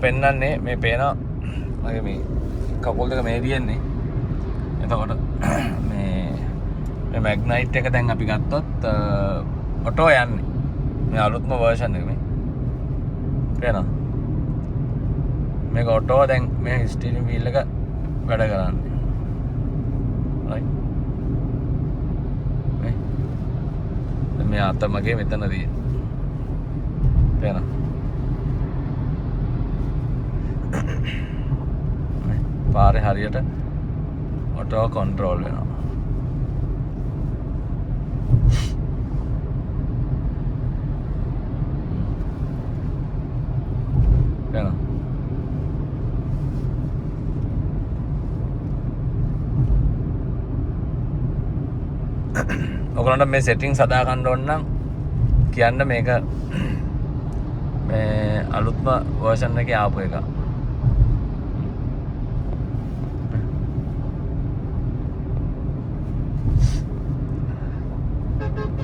පෙන්වන්නේ මේ පේනවා මගේ මේ කකුල් දෙක මේ දියන්නේ. එතකොට මේ මැග්නයිට් එක දැන් අපි ගත්තොත් ඔටෝ යන්නේ. මේ අලුත්ම වර්ෂන් එක මේ. පේනවා. මේක ඔටෝ දැන් මේ ස්ටියරින් වීල් එක වැඩ කරන්නේ. right. මේ අත මගේ මෙතනදී. පේනවා. පාරේ හරියට ඔටෝ කන්ට්‍රෝල් වෙනවා. පේනවා. ඔයගොල්ලන්ට මේ සෙටින්ග්ස් හදා ගන්න ඕන නම් කියන්න මේක මේ අලුත්ම වර්ෂන් එකේ ආපු එක.